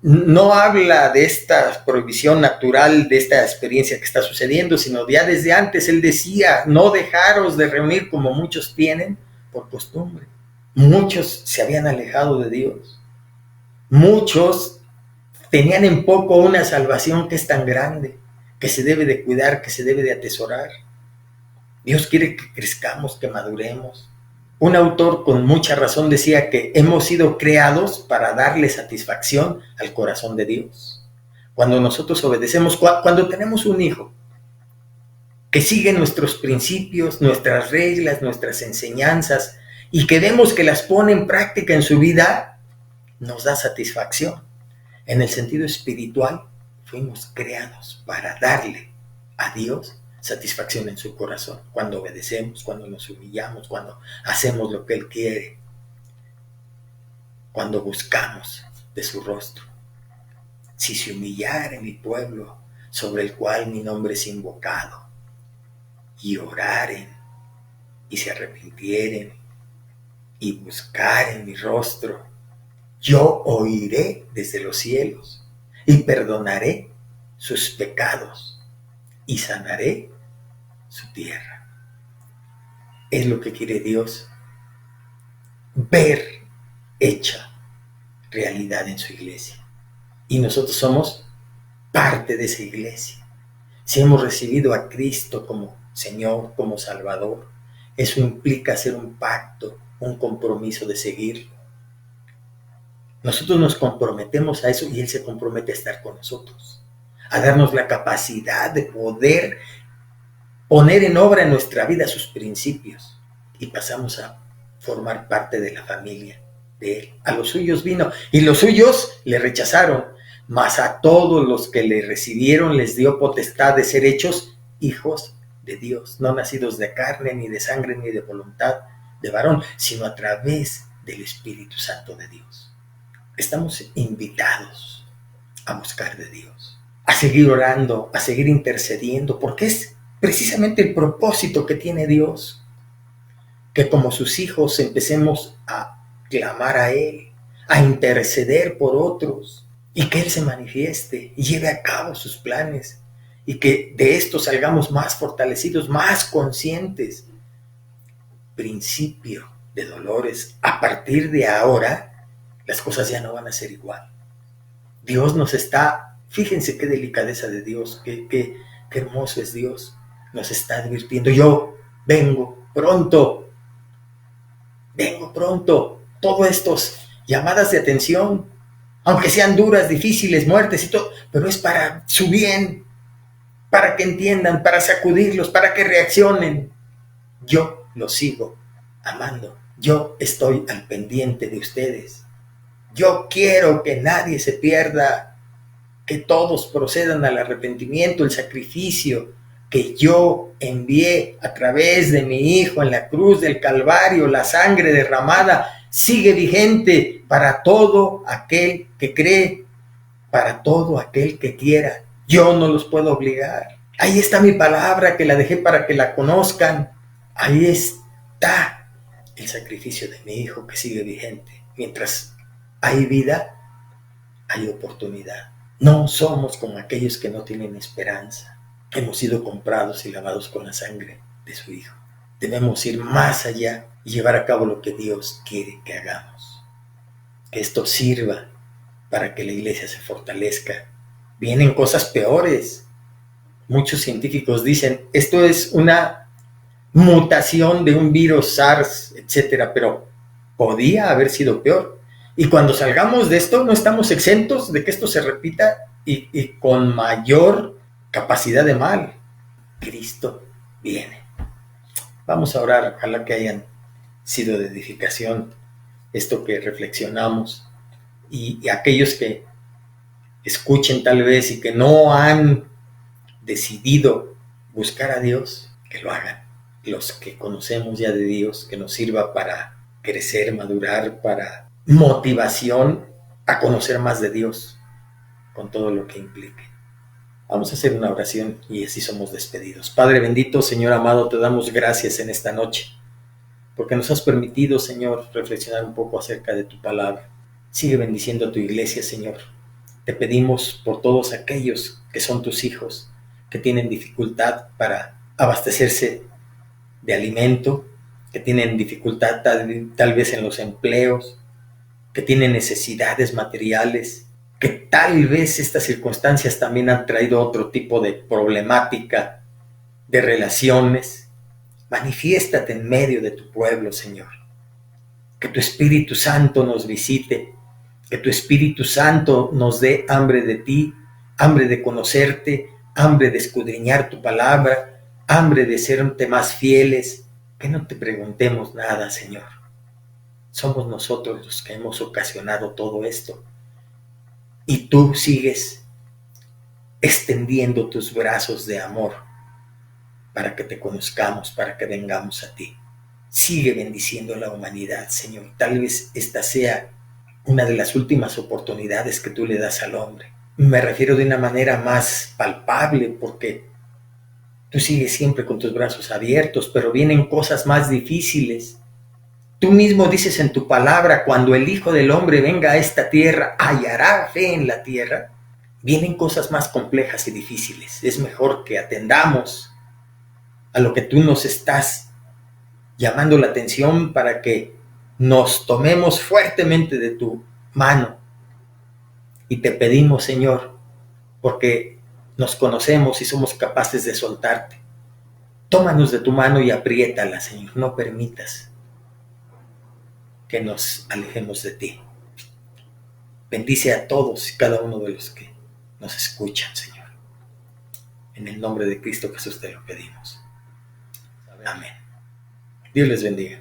no habla de esta prohibición natural, de esta experiencia que está sucediendo, sino ya desde antes Él decía, no dejaros de reunir como muchos tienen por costumbre. Muchos se habían alejado de Dios. Muchos tenían en poco una salvación que es tan grande, que se debe de cuidar, que se debe de atesorar. Dios quiere que crezcamos, que maduremos. Un autor con mucha razón decía que hemos sido creados para darle satisfacción al corazón de Dios. Cuando nosotros obedecemos, cuando tenemos un hijo que sigue nuestros principios, nuestras reglas, nuestras enseñanzas y que vemos que las pone en práctica en su vida, nos da satisfacción. En el sentido espiritual, fuimos creados para darle a Dios satisfacción en su corazón, cuando obedecemos, cuando nos humillamos, cuando hacemos lo que Él quiere, cuando buscamos de su rostro. Si se humillare mi pueblo, sobre el cual mi nombre es invocado, y oraren, y se arrepintieren, y buscaren mi rostro, yo oiré desde los cielos, y perdonaré sus pecados, y sanaré su tierra. Es lo que quiere Dios, ver hecha realidad en su iglesia. Y nosotros somos parte de esa iglesia. Si hemos recibido a Cristo como Señor, como Salvador, eso implica hacer un pacto, un compromiso de seguirlo. Nosotros nos comprometemos a eso y Él se compromete a estar con nosotros, a darnos la capacidad de poder poner en obra en nuestra vida sus principios, y pasamos a formar parte de la familia de Él. A los suyos vino y los suyos le rechazaron, mas a todos los que le recibieron les dio potestad de ser hechos hijos de Dios, no nacidos de carne, ni de sangre, ni de voluntad, de varón, sino a través del Espíritu Santo de Dios. Estamos invitados a buscar de Dios, a seguir orando, a seguir intercediendo, porque es precisamente el propósito que tiene Dios, que como sus hijos empecemos a clamar a Él, a interceder por otros, y que Él se manifieste y lleve a cabo sus planes, y que de esto salgamos más fortalecidos, más conscientes. Principio de dolores. A partir de ahora, las cosas ya no van a ser igual. Dios nos está, fíjense qué delicadeza de Dios, qué hermoso es Dios. Nos está advirtiendo, yo vengo pronto. Todas estas llamadas de atención, aunque sean duras, difíciles, muertes y todo, pero es para su bien, para que entiendan, para sacudirlos, para que reaccionen. Yo los sigo amando. Yo estoy al pendiente de ustedes. Yo quiero que nadie se pierda, que todos procedan al arrepentimiento, el sacrificio que yo envié a través de mi Hijo en la cruz del Calvario, la sangre derramada, sigue vigente para todo aquel que cree, para todo aquel que quiera. Yo no los puedo obligar. Ahí está mi palabra, que la dejé para que la conozcan. Ahí está el sacrificio de mi Hijo que sigue vigente. Mientras hay vida, hay oportunidad. No somos como aquellos que no tienen esperanza. Hemos sido comprados y lavados con la sangre de su Hijo. Debemos ir más allá y llevar a cabo lo que Dios quiere que hagamos. Que esto sirva para que la iglesia se fortalezca. Vienen cosas peores. Muchos científicos dicen, esto es una mutación de un virus SARS, etcétera, pero podía haber sido peor. Y cuando salgamos de esto, no estamos exentos de que esto se repita y con mayor capacidad de mal. Cristo viene. Vamos a orar, ojalá que hayan sido de edificación esto que reflexionamos, y aquellos que escuchen tal vez y que no han decidido buscar a Dios, que lo hagan. Los que conocemos ya de Dios, que nos sirva para crecer, madurar, para motivación a conocer más de Dios, con todo lo que implique. Vamos a hacer una oración y así somos despedidos. Padre bendito, Señor amado, te damos gracias en esta noche, porque nos has permitido, Señor, reflexionar un poco acerca de tu palabra. Sigue bendiciendo a tu iglesia, Señor. Te pedimos por todos aquellos que son tus hijos, que tienen dificultad para abastecerse de alimento, que tienen dificultad tal vez en los empleos, que tienen necesidades materiales, que tal vez estas circunstancias también han traído otro tipo de problemática, de relaciones. Manifiéstate en medio de tu pueblo, Señor. Que tu Espíritu Santo nos visite, que tu Espíritu Santo nos dé hambre de ti, hambre de conocerte, hambre de escudriñar tu palabra, hambre de serte más fieles, que no te preguntemos nada, Señor. Somos nosotros los que hemos ocasionado todo esto. Y tú sigues extendiendo tus brazos de amor para que te conozcamos, para que vengamos a ti. Sigue bendiciendo a la humanidad, Señor. Tal vez esta sea una de las últimas oportunidades que tú le das al hombre. Me refiero de una manera más palpable, porque tú sigues siempre con tus brazos abiertos, pero vienen cosas más difíciles. Tú mismo dices en tu palabra, cuando el Hijo del Hombre venga a esta tierra, ¿hallará fe en la tierra? Vienen cosas más complejas y difíciles. Es mejor que atendamos a lo que tú nos estás llamando la atención, para que nos tomemos fuertemente de tu mano. Y te pedimos, Señor, porque nos conocemos y somos capaces de soltarte. Tómanos de tu mano y apriétala, Señor. No permitas que nos alejemos de ti. Bendice a todos y cada uno de los que nos escuchan, Señor. En el nombre de Cristo Jesús te lo pedimos. Amén. Dios les bendiga.